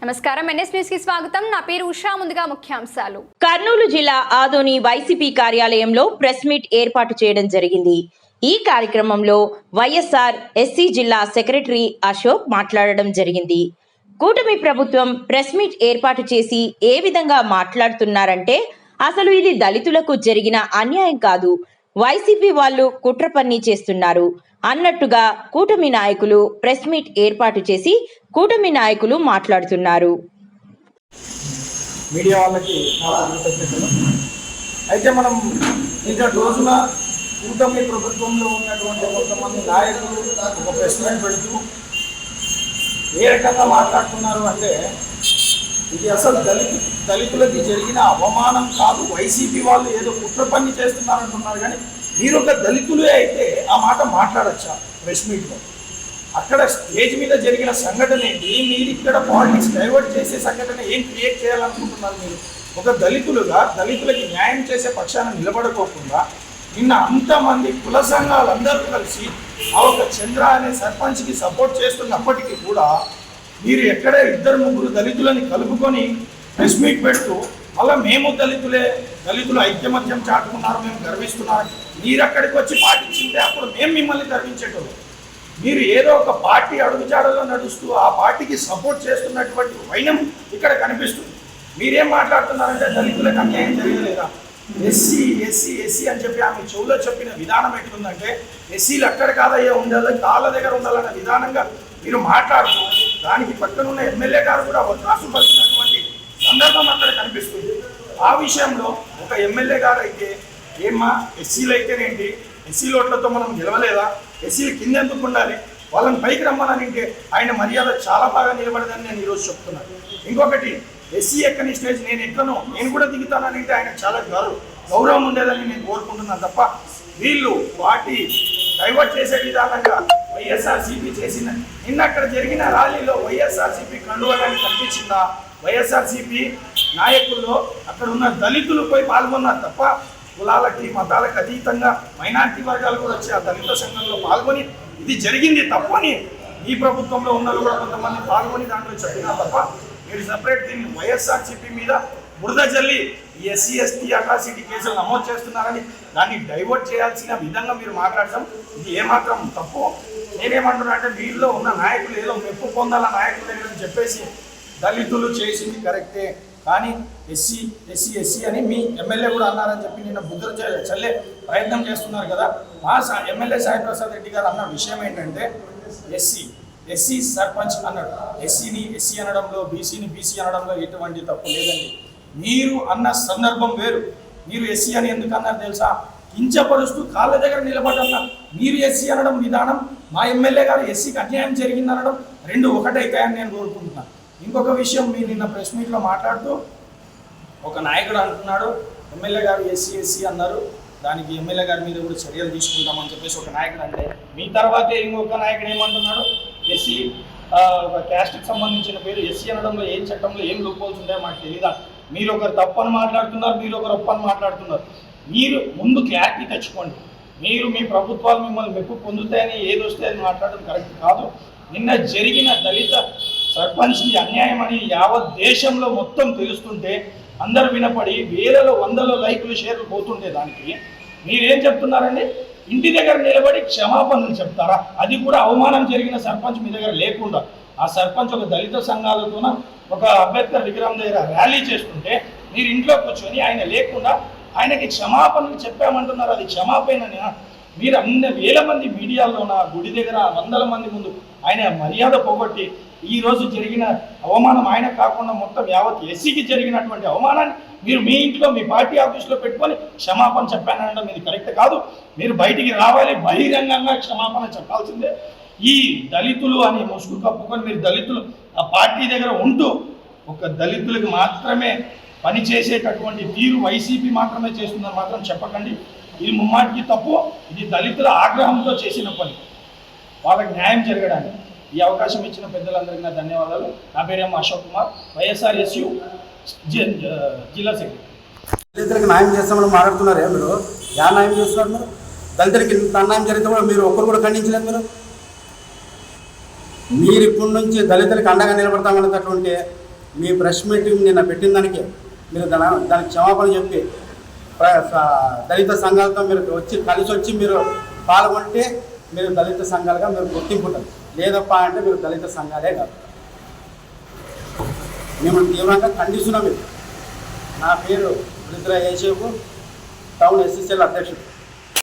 నమస్కారం, NS news కి స్వాగతం. నా పేరు ఉషా. ముందుగా ముఖ్యాంశాలు. కర్నూలు జిల్లా ఆదోని వైసీపీ కార్యాలయంలో ప్రెస్ మీట్ ఏర్పాటు చేయడం జరిగింది. ఈ కార్యక్రమంలో వైఎస్ఆర్ ఎస్సీ జిల్లా సెక్రటరీ అశోక్ మాట్లాడడం జరిగింది. కూటమి ప్రభుత్వం ప్రెస్ మీట్ ఏర్పాటు చేసి ఏ విధంగా మాట్లాడుతున్నారంటే అసలు ఇది దళితులకు జరిగిన అన్యాయం కాదు, వైసీపీ వాళ్ళు కుట్ర పన్ని చేస్తున్నారు అన్నట్టుగా కూటమి నాయకులు ప్రెస్ మీట్ ఏర్పాటు చేసి కూటమి నాయకులు మాట్లాడుతున్నారు. మీడియా వాళ్ళకి అయితే మనం ఇంకా రోజున కూటమి ప్రభుత్వంలో ఉన్నటువంటి కొంతమంది నాయకులు ఒక ప్రెస్ మీట్ పెడుతూ ఏ రకంగా మాట్లాడుతున్నారు అంటే ఇది అసలు దళితులకి జరిగిన అవమానం కాదు, వైసీపీ వాళ్ళు ఏదో కుట్ర పని చేస్తున్నారంటున్నారు. కానీ మీరు ఒక దళితులే అయితే ఆ మాట మాట్లాడచ్చా ప్రెస్ మీట్లో? అక్కడ స్టేజ్ మీద జరిగిన సంఘటన ఏంటి, మీరు ఇక్కడ పాలిటిక్స్ డైవర్ట్ చేసే సంఘటన ఏం క్రియేట్ చేయాలనుకుంటున్నారు? మీరు ఒక దళితులుగా దళితులకి న్యాయం చేసే పక్షాన నిలబడుకోకుండా నిన్న అంతమంది కుల సంఘాలందరూ కలిసి ఆ ఒక చంద్ర అనే సర్పంచ్కి సపోర్ట్ చేస్తున్నప్పటికీ కూడా మీరు ఎక్కడ ఇద్దరు ముగ్గురు దళితులని కలుపుకొని ప్రెస్ మీట్ పెడుతూ మళ్ళీ మేము దళితులు ఐక్యమత్యం చాటుకున్నారు, మేము గర్విస్తున్నారు. మీరు అక్కడికి వచ్చి పాటించింటే అప్పుడు మేము మిమ్మల్ని గర్వించేటోళ్ళు. మీరు ఏదో ఒక పార్టీ అడుగుజాడలో నడుస్తూ ఆ పార్టీకి సపోర్ట్ చేస్తున్నటువంటి వైనం ఇక్కడ కనిపిస్తుంది. మీరేం మాట్లాడుతున్నారంటే దళితులకు అన్యాయం జరగలేదా? ఎస్సీ ఎస్సీ ఎస్సీ అని చెప్పి ఆమె చెవులో చెప్పిన విధానం ఎట్లుందంటే ఎస్సీలు అక్కడ కాదయ్యా ఉండాలి, కాళ్ళ దగ్గర ఉండాలన్న విధానంగా మీరు మాట్లాడుతూ దానికి పక్కనున్న ఎమ్మెల్యే గారు కూడా ఒత్తాసు పలికినటువంటి సందర్భం అక్కడ కనిపిస్తుంది. ఆ విషయంలో ఒక ఎమ్మెల్యే గారు అయితే ఏమ్మా ఎస్సీలు అయితేనేంటి, ఎస్సీ ఓట్లతో మనం గెలవలేదా, ఎస్సీలు కింద ఎందుకు ఉండాలి, వాళ్ళని పైకి రమ్మనంటే ఆయన మర్యాద చాలా బాగా నిలబడదని నేను ఈరోజు చెప్తున్నాను. ఇంకొకటి ఎస్సీ ఎక్కని స్టేజ్ నేను ఎక్కను, నేను కూడా దిగుతానంటే ఆయన చాలా గౌరవం ఉండేదని నేను కోరుకుంటున్నాను తప్ప వీళ్ళు పార్టీ డైవర్ట్ చేసే విధానంగా వైఎస్ఆర్సీపీ చేసిన నిన్న అక్కడ జరిగిన ర్యాలీలో వైఎస్ఆర్సీపీ కండువలని కనిపించిందా? వైఎస్ఆర్సీపీ నాయకుల్లో అక్కడ ఉన్న దళితులు పోయి పాల్గొన్నారు తప్ప కులాలకి మతాలకు అతీతంగా మైనార్టీ వర్గాలు కూడా వచ్చి ఆ దళిత సంఘంలో పాల్గొని ఇది జరిగింది తప్పని ఈ ప్రభుత్వంలో ఉన్న కూడా కొంతమంది పాల్గొని దాంట్లో చెప్పినా తప్ప మీరు సపరేట్ దీన్ని వైఎస్ఆర్సీపీ మీద బురద జల్లి ఎస్సీ ఎస్టీ అట్రాసిటీ కేసులు నమోదు చేస్తున్నారని దాన్ని డైవర్ట్ చేయాల్సిన విధంగా మీరు మాట్లాడటం ఇది ఏమాత్రం తప్పు. నేనేమంటున్నా అంటే వీళ్ళలో ఉన్న నాయకులు ఏదో మెప్పు పొందాల నాయకులు అని చెప్పేసి దళితులు చేసింది కరెక్టే, కానీ ఎస్సీ ఎస్సీ ఎస్సీ అని మీ ఎమ్మెల్యే కూడా అన్నారని చెప్పి నిన్న బుద్ధ చల్లే ప్రయత్నం చేస్తున్నారు కదా. మా ఎమ్మెల్యే సాయి ప్రసాద్ రెడ్డి గారు అన్న విషయం ఏంటంటే ఎస్సీ సర్పంచ్ అన్నాడు. ఎస్సీని ఎస్సీ అనడంలో బీసీని బీసీ అనడంలో ఎటువంటి తప్పు లేదండి. మీరు అన్న సందర్భం వేరు. మీరు ఎస్సీ అని ఎందుకు అన్నారు తెలుసా? కించపరుస్తూ కాళ్ళ దగ్గర నిలబడన్నా మీరు ఎస్సీ అనడం విధానం, మా ఎమ్మెల్యే గారు ఎస్సీకి అన్యాయం జరిగింది అనడం రెండు ఒకటైతాయని నేను కోరుకుంటున్నాను. ఇంకొక విషయం, మీరు నిన్న ప్రెస్ మీట్లో మాట్లాడుతూ ఒక నాయకుడు అంటున్నాడు ఎమ్మెల్యే గారు ఎస్సీ ఎస్సీ అన్నారు, దానికి ఎమ్మెల్యే గారి మీద కూడా చర్యలు తీసుకుంటామని చెప్పేసి ఒక నాయకుడు అంటే మీ తర్వాతే ఇంకొక నాయకుడు ఏమంటున్నాడు ఎస్సీ క్యాస్ట్కి సంబంధించిన పేరు ఎస్సీ అనడంలో ఏం చట్టంలో ఏం లోపోల్స్ ఉంటాయో మాకు తెలీదా? మీరు ఒకరు తప్పని మాట్లాడుతున్నారు, మీరు ఒకరు ఒప్పని మాట్లాడుతున్నారు. మీరు ముందు క్లారిటీ తెచ్చుకోండి. మీరు మీ ప్రభుత్వాలు మిమ్మల్ని మెప్పు పొందుతాయని ఏది వస్తే అది మాట్లాడడం కరెక్ట్ కాదు. నిన్న జరిగిన దళిత సర్పంచ్కి అన్యాయం అని యావత్ దేశంలో మొత్తం తెలుస్తుంటే అందరు వినపడి వేలలో వందల లైకులు షేర్లు పోతుంటే దానికి మీరేం చెప్తున్నారండి? ఇంటి దగ్గర నిలబడి క్షమాపణలు చెప్తారా? అది కూడా అవమానం జరిగిన సర్పంచ్ మీ దగ్గర లేకుండా ఆ సర్పంచ్ ఒక దళిత సంఘాలతోన ఒక అంబేద్కర్ విగ్రహం దగ్గర ర్యాలీ చేస్తుంటే మీరు ఇంట్లో కూర్చొని ఆయన లేకుండా ఆయనకి క్షమాపణలు చెప్పామంటున్నారు. అది క్షమాపణనా? మీరు అన్ని వేల మంది మీడియాలోన గుడి దగ్గర వందల మంది ముందు ఆయన మర్యాద పోగొట్టి ఈరోజు జరిగిన అవమానం ఆయన కాకుండా మొత్తం యావత్ ఎస్సీకి జరిగినటువంటి అవమానాన్ని మీరు మీ ఇంట్లో మీ పార్టీ ఆఫీస్లో పెట్టుకొని క్షమాపణ చెప్పానడం ఇది కరెక్ట్ కాదు. మీరు బయటికి రావాలి, బహిరంగంగా క్షమాపణ చెప్పాల్సిందే. ఈ దళితులు అని ముసుగు కప్పుకొని మీరు దళితులు ఆ పార్టీ దగ్గర ఉంటూ ఒక దళితులకు మాత్రమే పనిచేసేటటువంటి తీరు వైసీపీ మాత్రమే చేస్తుందని మాత్రం చెప్పకండి. ఇది ముమ్మాటికి తప్పు. ఇది దళితుల ఆగ్రహంతో చేసిన పని, వాళ్ళకి న్యాయం జరగడానికి. ఈ అవకాశం ఇచ్చిన పెద్దలందరికీ నా ధన్యవాదాలు. నా పేరేమో అశోక్ కుమార్, వైఎస్ఆర్ ఎస్యు జిల్లా సెక్రటరీ. దళితులకి న్యాయం చేస్తామని మాట్లాడుతున్నారు. మీరు యా న్యాయం చేస్తున్నారు? మీరు దళితులకి అన్యాయం జరిగితే కూడా మీరు ఒక్కరు కూడా ఖండించలేదు. మీరు ఇప్పటి నుంచి దళితులకి అండగా నిలబడతామనేటటువంటి మీ ప్రెస్ మీటింగ్ నిన్న పెట్టిన దానికి మీరు దానికి క్షమాపణ చెప్పి దళిత సంఘాలతో మీరు కలిసి వచ్చి మీరు పాల్గొంటే మీరు దళిత సంఘాలుగా మీరు గుర్తింపు ఉంటుంది. లేదప్ప అంటే మీరు దళిత సంఘాలే కాదు. మేము తీవ్రంగా ఖండిస్తున్నాం. నా పేరు రుద్ర యేసేపు, టౌన్ ఎస్ఎస్ఎల్ అధ్యక్షుడు.